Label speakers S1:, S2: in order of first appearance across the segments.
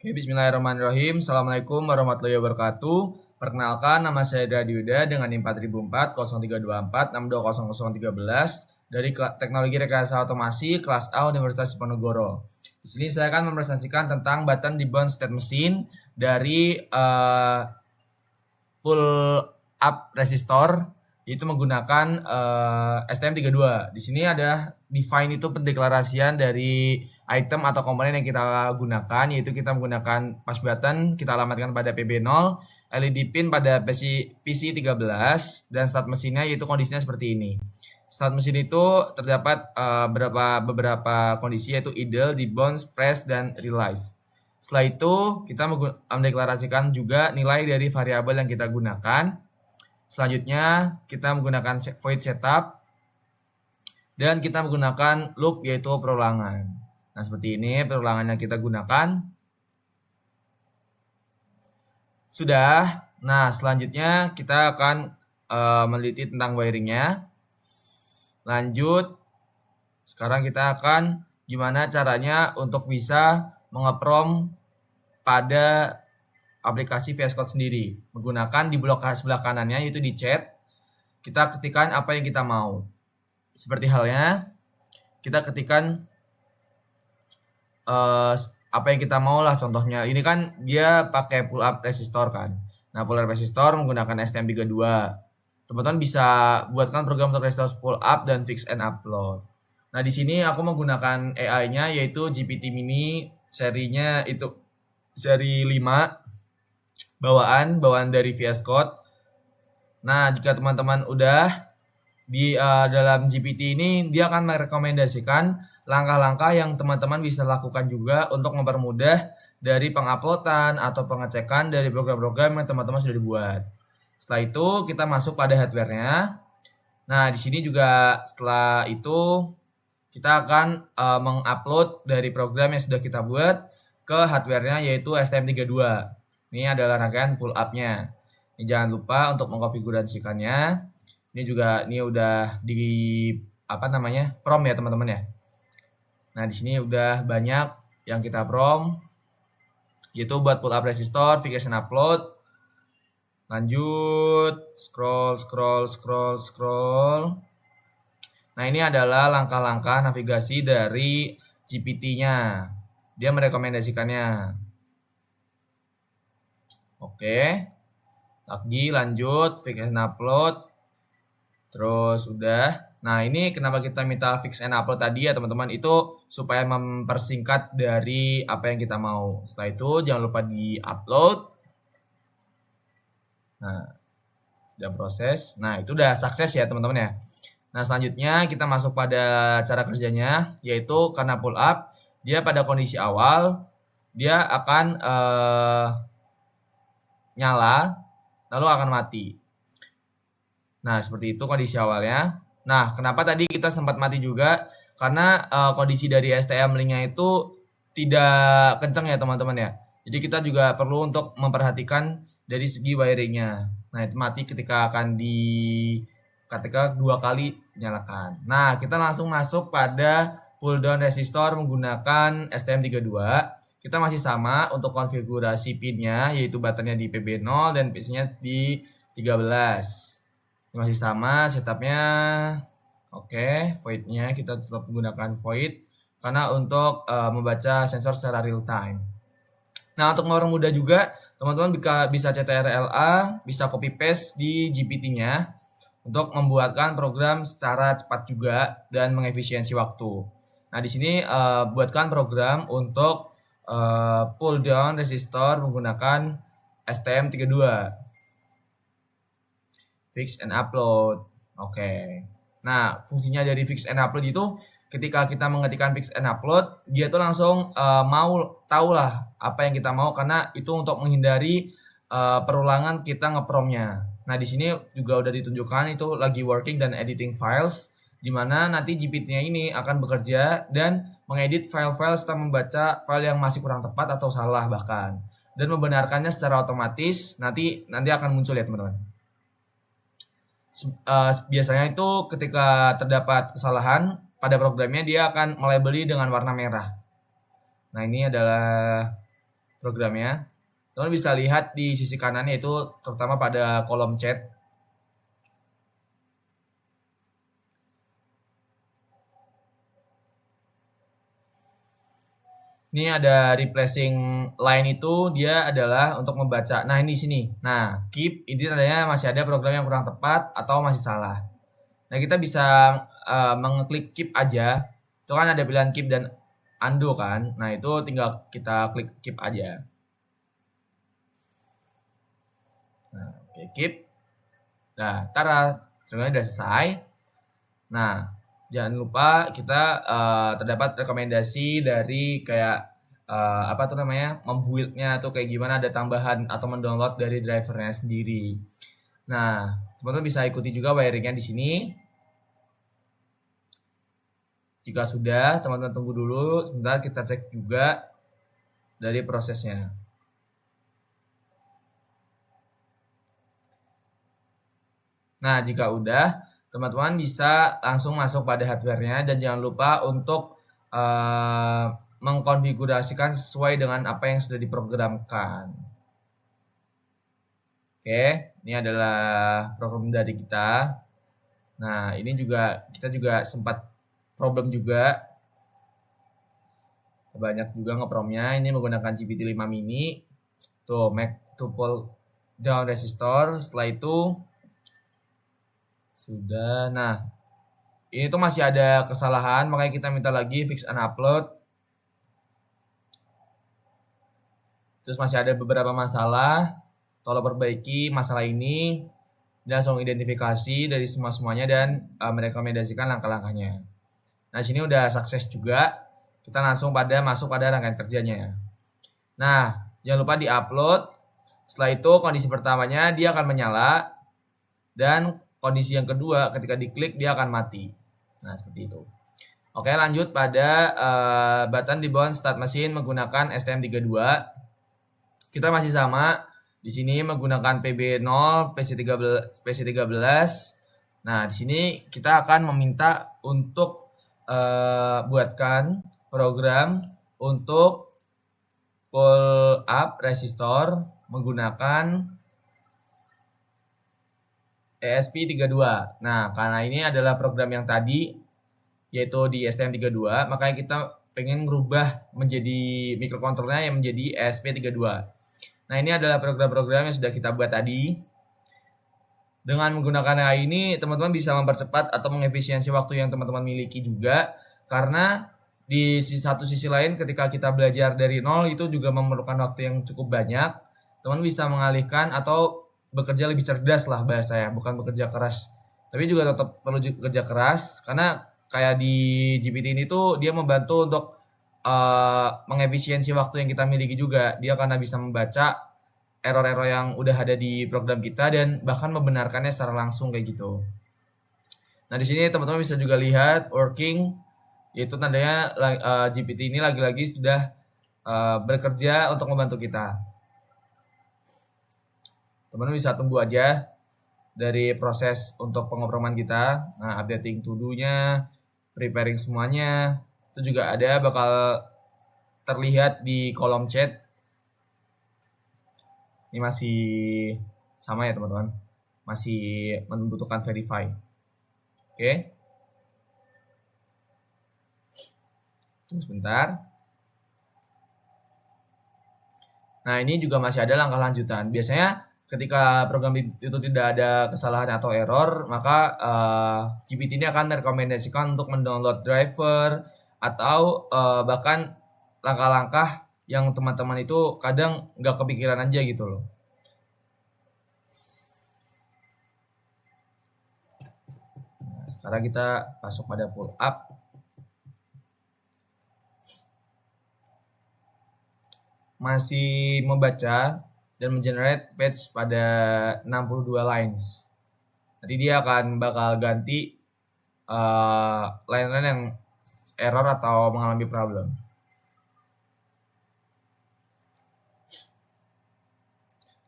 S1: Oke, bismillahirrahmanirrahim. Assalamualaikum warahmatullahi wabarakatuh. Perkenalkan, nama saya Yuda dengan NIM 4004 0324 620013 dari Teknologi Rekayasa Otomasi kelas A Universitas Diponegoro. Di sini saya akan mempresentasikan tentang button debound state machine dari pull up resistor, itu menggunakan STM32. Di sini adalah define itu pendeklarasian dari item atau komponen yang kita gunakan, yaitu kita menggunakan push button, kita alamatkan pada PB0, LED pin pada PC13, dan start mesinnya yaitu kondisinya seperti ini. Start mesin itu terdapat beberapa kondisi, yaitu idle, debound, press, dan release. Setelah itu kita mendeklarasikan juga nilai dari variabel yang kita gunakan. Selanjutnya kita menggunakan void setup dan kita menggunakan loop, yaitu perulangan. Nah, seperti ini perulangan yang kita gunakan. Sudah. Nah, selanjutnya kita akan meneliti tentang wiringnya. Lanjut. Sekarang kita akan gimana caranya untuk bisa mengeprom pada aplikasi VS Code sendiri. Menggunakan di blok sebelah kanannya, yaitu di chat, kita ketikkan apa yang kita mau. Seperti halnya kita ketikkan apa yang kita mau lah, contohnya. Ini kan dia pakai pull up resistor kan. Nah, pull up resistor menggunakan STM32. Teman-teman bisa buatkan program untuk resistor pull up dan fix and upload. Nah, di sini aku menggunakan AI-nya, yaitu GPT Mini serinya itu seri 5 bawaan dari VS Code. Nah, jika teman-teman udah di dalam GPT ini, dia akan merekomendasikan langkah-langkah yang teman-teman bisa lakukan juga untuk mempermudah dari penguploadan atau pengecekan dari program-program yang teman-teman sudah dibuat. Setelah itu kita masuk pada hardware-nya. Nah, di sini juga setelah itu kita akan mengupload dari program yang sudah kita buat ke hardware-nya, yaitu STM32. Ini adalah rangkaian pull up-nya. Ini jangan lupa untuk mengkonfigurasikannya. Ini juga udah di prom ya teman-teman ya. Nah, di sini udah banyak yang kita prom, yaitu buat pull up resistor, fix and upload. Lanjut, scroll. Nah, ini adalah langkah-langkah navigasi dari GPT-nya. Dia merekomendasikannya. Oke. Lagi lanjut, fix and upload. Terus udah. Nah, ini kenapa kita minta fix and upload tadi ya teman-teman, itu supaya mempersingkat dari apa yang kita mau. Setelah itu jangan lupa di upload. Nah, sudah proses. Nah, itu udah sukses ya teman-teman ya. Nah, selanjutnya kita masuk pada cara kerjanya, yaitu karena pull up, dia pada kondisi awal dia akan nyala lalu akan mati. Nah, seperti itu kondisi awalnya. Nah, kenapa tadi kita sempat mati juga? Karena kondisi dari STM link-nya itu tidak kencang ya teman-teman ya. Jadi kita juga perlu untuk memperhatikan dari segi wiring-nya. Nah, itu mati ketika ketika 2 kali nyalakan. Nah, kita langsung masuk pada pull down resistor menggunakan STM32. Kita masih sama untuk konfigurasi pinnya, yaitu buttonnya di PB0 dan PC-nya di 13. Masih sama setupnya. Oke, void-nya kita tetap menggunakan void karena untuk membaca sensor secara real time. Nah, untuk mempermudah juga, teman-teman bisa CTRL-A, bisa copy paste di GPT-nya untuk membuatkan program secara cepat juga dan mengefisiensi waktu. Nah, di sini buatkan program untuk pull down resistor menggunakan STM32. Fix and upload. Oke. Nah, fungsinya dari fix and upload itu ketika kita mengetikkan fix and upload, dia tuh langsung mau tahu lah apa yang kita mau, karena itu untuk menghindari perulangan kita ngepromnya. Nah, di sini juga udah ditunjukkan itu lagi working dan editing files, di mana nanti GPT-nya ini akan bekerja dan mengedit file-file serta membaca file yang masih kurang tepat atau salah bahkan, dan membenarkannya secara otomatis. Nanti akan muncul ya teman-teman. Biasanya itu ketika terdapat kesalahan pada programnya, dia akan melabeli dengan warna merah. Nah, ini adalah programnya. Teman bisa lihat di sisi kanannya itu terutama pada kolom chat. Ini ada replacing line itu dia adalah untuk membaca. Nah, ini sini. Nah, keep ini tandanya masih ada program yang kurang tepat atau masih salah. Nah, kita bisa mengeklik keep aja. Itu kan ada pilihan keep dan undo kan. Nah, itu tinggal kita klik keep aja. Nah, oke, keep. Nah, tara, sebenarnya udah selesai. Nah, jangan lupa kita terdapat rekomendasi dari kayak apa tuh namanya, membuildnya tuh kayak gimana, ada tambahan atau mendownload dari drivernya sendiri. Nah, teman-teman bisa ikuti juga wiringnya di sini. Jika sudah, teman-teman tunggu dulu sebentar, kita cek juga dari prosesnya. Nah, jika udah, teman-teman bisa langsung masuk pada hardware-nya dan jangan lupa untuk mengkonfigurasikan sesuai dengan apa yang sudah diprogramkan. Oke, ini adalah program dari kita. Nah, ini juga kita juga sempat problem juga. Banyak juga ngepromnya. Ini menggunakan GPT-5 mini. Tuh, make to pull down resistor. Setelah itu sudah. Nah, ini tuh masih ada kesalahan, makanya kita minta lagi fix and upload. Terus masih ada beberapa masalah, tolong perbaiki masalah ini dan langsung identifikasi dari semuanya dan merekomendasikan langkah-langkahnya. Nah, sini udah sukses juga. Kita langsung masuk pada rangkaian kerjanya. Nah, jangan lupa di-upload. Setelah itu kondisi pertamanya dia akan menyala dan kondisi yang kedua ketika diklik dia akan mati. Nah, seperti itu. Oke, lanjut pada button di bawah start mesin menggunakan STM32. Kita masih sama di sini menggunakan PB0, PC13. Nah, di sini kita akan meminta untuk buatkan program untuk pull up resistor menggunakan ESP32. Nah, karena ini adalah program yang tadi yaitu di STM32, makanya kita pengen merubah menjadi microcontrollernya yang menjadi ESP32. Nah, ini adalah program-program yang sudah kita buat tadi. Dengan menggunakan AI ini, teman-teman bisa mempercepat atau mengefisiensi waktu yang teman-teman miliki juga. Karena di satu sisi lain ketika kita belajar dari nol itu juga memerlukan waktu yang cukup banyak. Teman bisa mengalihkan atau bekerja lebih cerdas lah bahasanya, bukan bekerja keras. Tapi juga tetap perlu kerja keras karena kayak di GPT ini tuh dia membantu untuk mengefisiensi waktu yang kita miliki juga. Dia karena bisa membaca error-error yang udah ada di program kita dan bahkan membenarkannya secara langsung kayak gitu. Nah, di sini teman-teman bisa juga lihat working, yaitu tandanya GPT ini lagi-lagi sudah bekerja untuk membantu kita. Teman-teman bisa tunggu aja dari proses untuk pengoproman kita. Nah, updating to-do-nya, preparing semuanya, itu juga ada bakal terlihat di kolom chat. Ini masih sama ya teman-teman, masih membutuhkan verify. Oke, tunggu sebentar. Nah, ini juga masih ada langkah lanjutan. Biasanya ketika program itu tidak ada kesalahan atau error, maka GPT ini akan merekomendasikan untuk mendownload driver atau bahkan langkah-langkah yang teman-teman itu kadang nggak kepikiran aja gitu loh. Nah, sekarang kita masuk pada pull up. Masih membaca dan mengenerate page pada 62 lines. Nanti dia akan bakal ganti line-line yang error atau mengalami problem.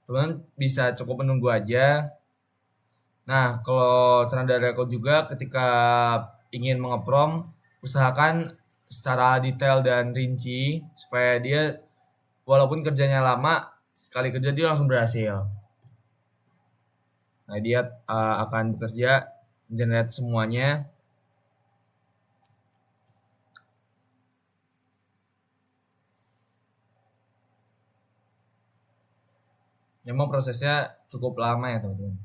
S1: Teman bisa cukup menunggu aja. Nah, kalau saran dari aku juga ketika ingin mengeprom, usahakan secara detail dan rinci supaya dia walaupun kerjanya lama, sekali kerja dia langsung berhasil. Nah, dia akan bekerja generate semuanya. Memang prosesnya cukup lama ya, teman-teman.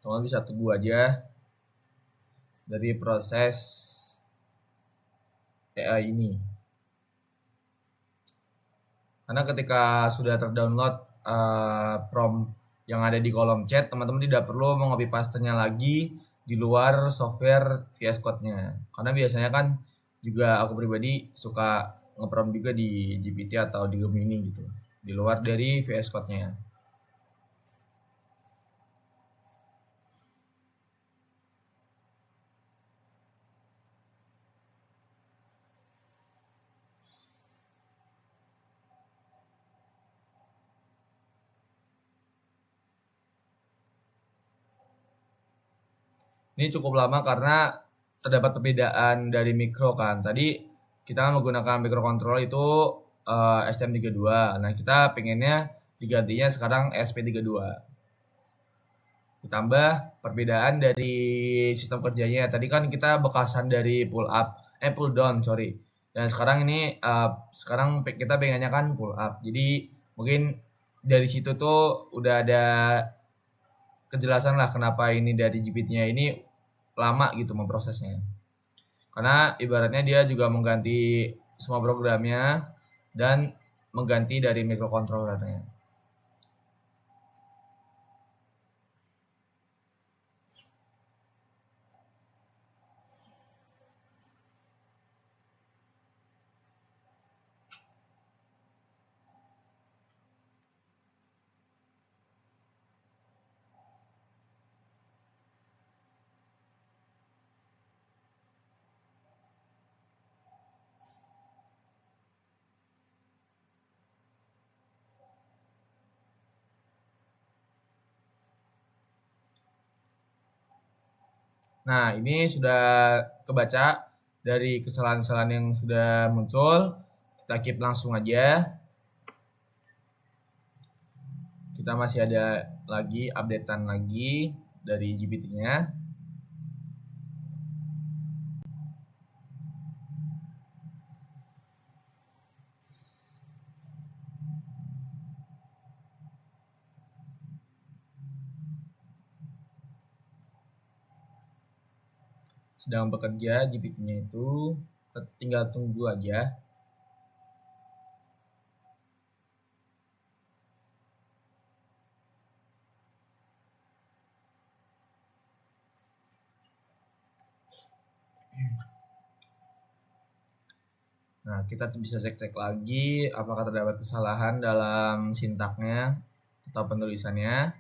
S1: Teman bisa tunggu aja dari proses AI ini. Karena ketika sudah terdownload prompt yang ada di kolom chat, teman-teman tidak perlu meng-copy paste-nya lagi di luar software VS Code-nya. Karena biasanya kan juga aku pribadi suka nge-prompt juga di GPT atau di Gemini gitu, di luar dari VS Code-nya. Ini cukup lama karena terdapat perbedaan dari mikro kan. Tadi kita kan menggunakan microcontroller itu STM32. Nah, kita pengennya digantinya sekarang ESP32. Ditambah perbedaan dari sistem kerjanya. Tadi kan kita bekasan dari pull down, sorry. Dan sekarang ini sekarang kita pengennya kan pull up. Jadi mungkin dari situ tuh udah ada kejelasan lah kenapa ini dari GPT-nya ini lama gitu memprosesnya. Karena ibaratnya dia juga mengganti semua programnya dan mengganti dari microcontrollernya. Nah, ini sudah kebaca dari kesalahan-kesalahan yang sudah muncul. Kita keep langsung aja. Kita masih ada lagi updatean lagi dari GPT-nya. Sedang bekerja GPT-nya itu, tinggal tunggu aja. Nah, kita bisa cek-cek lagi apakah terdapat kesalahan dalam sintaknya atau penulisannya.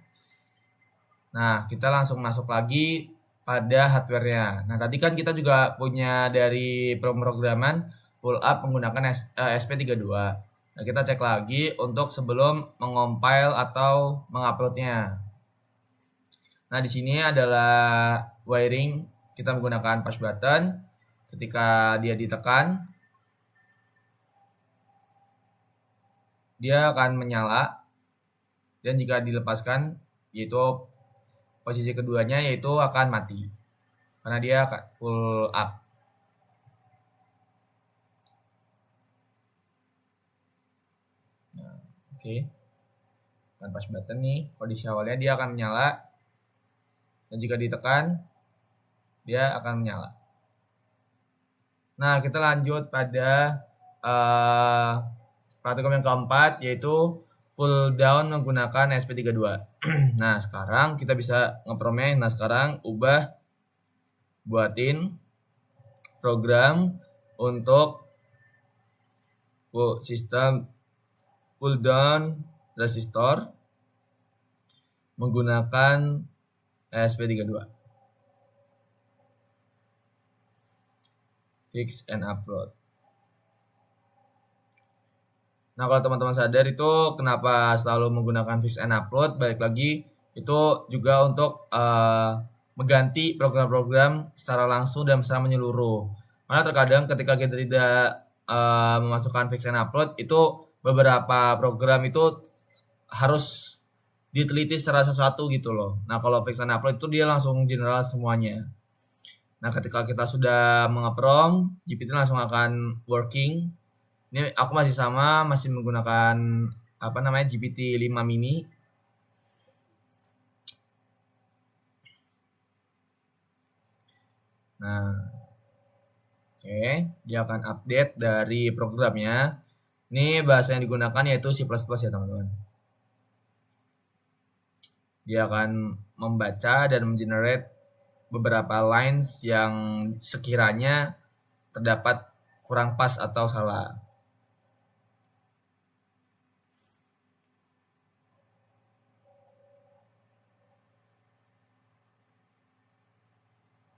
S1: Nah, kita langsung masuk lagi pada hardware-nya. Nah, tadi kan kita juga punya dari pemrograman pull up menggunakan SP32. Nah, kita cek lagi untuk sebelum mengompile atau menguploadnya. Nah, di sini adalah wiring. Kita menggunakan push button. Ketika dia ditekan, dia akan menyala. Dan jika dilepaskan, yaitu posisi keduanya yaitu akan mati. Karena dia pull up. Nah, oke. Dan push button nih, kondisi awalnya dia akan menyala. Dan jika ditekan, dia akan menyala. Nah, kita lanjut pada praktikum yang keempat, yaitu pull down menggunakan SP32. Nah, sekarang kita bisa ngepromnya. Nah, sekarang buatin program untuk sistem pull down resistor menggunakan SP32. Fix and upload. Nah, kalau teman-teman sadar itu kenapa selalu menggunakan fix and upload, balik lagi itu juga untuk mengganti program-program secara langsung dan secara menyeluruh. Karena terkadang ketika kita tidak memasukkan fix and upload, itu beberapa program itu harus diteliti secara satu-satu gitu loh. Nah, kalau fix and upload itu dia langsung general semuanya. Nah, ketika kita sudah mengaprom, GPT langsung akan working. Ini aku masih menggunakan GPT 5 mini. Nah, oke, dia akan update dari programnya. Ini bahasa yang digunakan yaitu C++ ya teman-teman. Dia akan membaca dan mengenerate beberapa lines yang sekiranya terdapat kurang pas atau salah.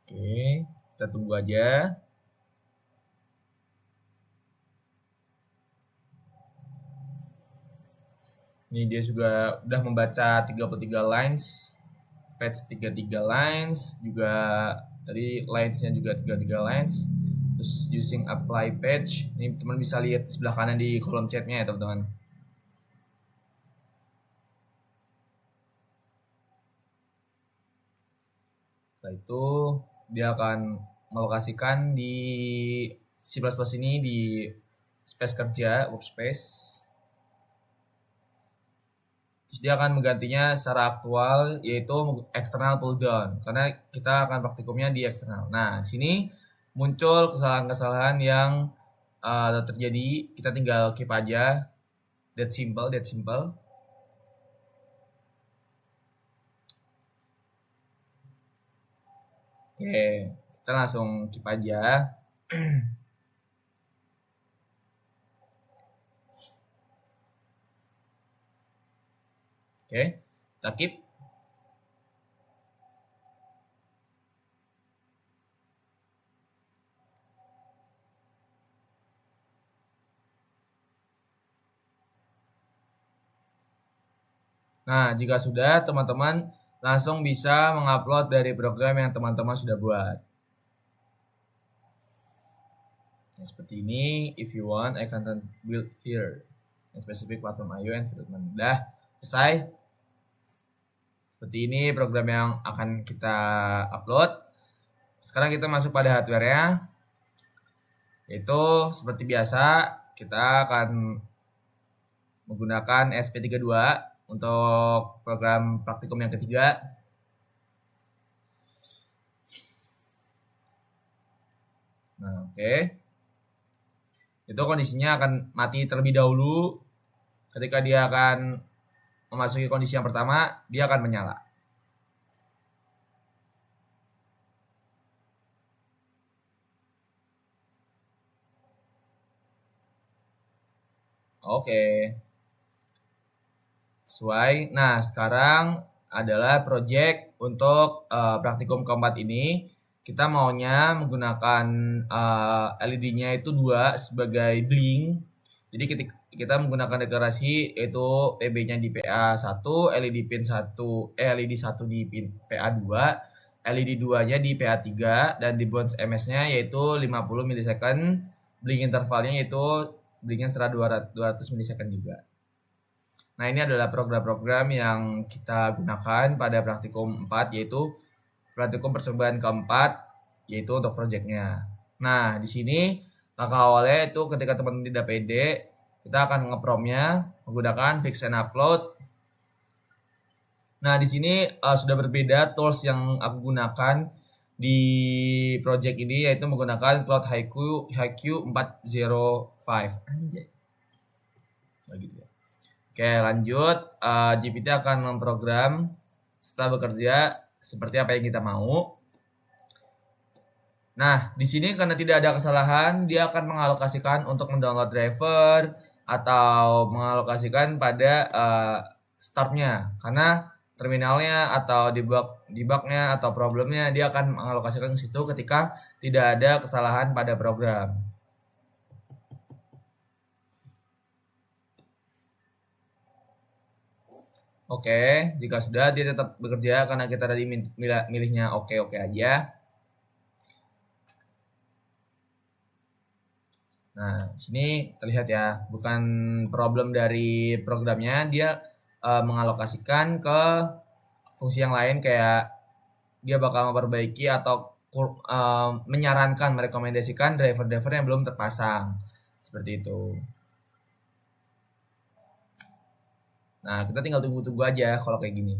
S1: Oke, kita tunggu aja. Ini dia juga udah membaca 33 lines, patch 33 lines, juga tadi linesnya juga 33 lines. Terus using apply patch, ini teman bisa lihat sebelah kanan di kolom chatnya ya teman-teman. Setelah itu dia akan melokasikan di C++ ini di space kerja, workspace. Terus dia akan menggantinya secara aktual yaitu external pull down karena kita akan praktikumnya di eksternal. Nah, di sini muncul kesalahan-kesalahan yang terjadi, kita tinggal keep aja. That simple. Oke, kita langsung keep aja. Oke, kita keep. Nah, jika sudah, teman-teman langsung bisa mengupload dari program yang teman-teman sudah buat. Nah, seperti ini, if you want, I can build here. Specific platform IO and development. Dah, selesai. Seperti ini program yang akan kita upload. Sekarang kita masuk pada hardware-nya. Yaitu seperti biasa, kita akan menggunakan SP32 untuk program praktikum yang ketiga. Nah, oke. Itu kondisinya akan mati terlebih dahulu. Ketika dia akan memasuki kondisi yang pertama, dia akan menyala. Oke. Sesuai. Nah, sekarang adalah project untuk praktikum keempat ini. Kita maunya menggunakan LED-nya itu 2 sebagai blink. Jadi kita menggunakan deklarasi yaitu PB-nya di PA1, LED pin 1, LED 1 di pin PA2, LED 2-nya di PA3 dan di bounce MS-nya yaitu 50 milisecond, blink intervalnya yaitu blinknya setelah 200 milisecond juga. Nah, ini adalah program-program yang kita gunakan pada praktikum 4 yaitu praktikum percobaan keempat yaitu untuk projectnya. Nah, di sini langkah awalnya itu ketika teman-teman tidak pede, kita akan ngepromnya menggunakan fix and upload. Nah, di sini sudah berbeda tools yang aku gunakan di project ini yaitu menggunakan Cloud HiQ 405. Anjay. Nah, gitu ya. Oke, lanjut. GPT akan memprogram setelah bekerja seperti apa yang kita mau. Nah, di sini karena tidak ada kesalahan, dia akan mengalokasikan untuk mendownload driver atau mengalokasikan pada startnya. Karena terminalnya atau debugnya atau problemnya dia akan mengalokasikan ke situ ketika tidak ada kesalahan pada program. Oke, jika sudah dia tetap bekerja karena kita tadi milihnya oke aja. Nah, sini terlihat ya, bukan problem dari programnya, dia mengalokasikan ke fungsi yang lain kayak dia bakal memperbaiki atau menyarankan, merekomendasikan driver-driver yang belum terpasang. Seperti itu. Nah, kita tinggal tunggu-tunggu aja kalau kayak gini.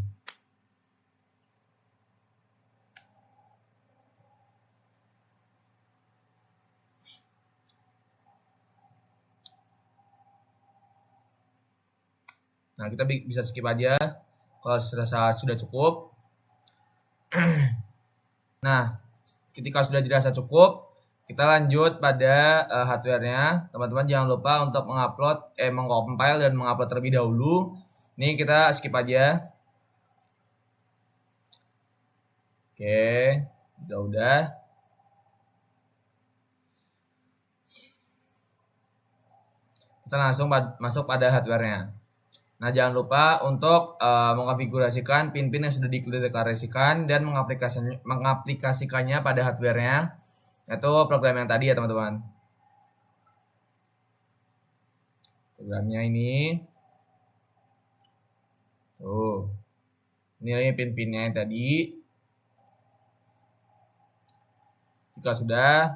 S1: Nah, kita bisa skip aja kalau sudah cukup. Nah, ketika sudah dirasa cukup, kita lanjut pada hardware-nya. Teman-teman jangan lupa untuk mengcompile dan mengupload terlebih dahulu. Ini kita skip aja. Oke, jika udah. Kita langsung masuk pada hardware-nya. Nah, jangan lupa untuk mengkonfigurasikan pin-pin yang sudah dideklarasikan dan mengaplikasikannya pada hardware-nya. Itu program yang tadi ya, teman-teman. Programnya ini. Tuh. Ini pin-pinnya yang tadi. Jika sudah,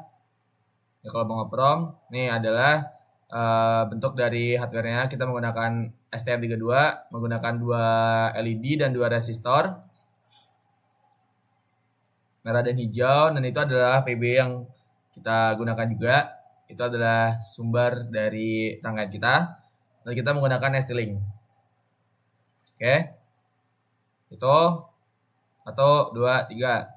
S1: ya kalau mau ngeprom, ini adalah bentuk dari hardware-nya. Kita menggunakan STM32, menggunakan 2 LED dan 2 resistor, merah dan hijau, dan itu adalah PB yang kita gunakan juga. Itu adalah sumber dari rangkaian kita, dan kita menggunakan ST-Link. Oke, itu 1, 2, 3.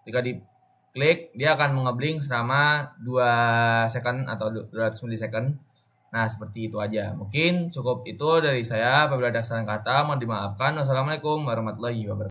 S1: Jika diklik, dia akan mengebling selama 2 second atau 200 milisecond. Nah, seperti itu aja. Mungkin cukup itu dari saya. Apabila ada kesalahan kata, mohon dimaafkan. Wassalamualaikum warahmatullahi wabarakatuh.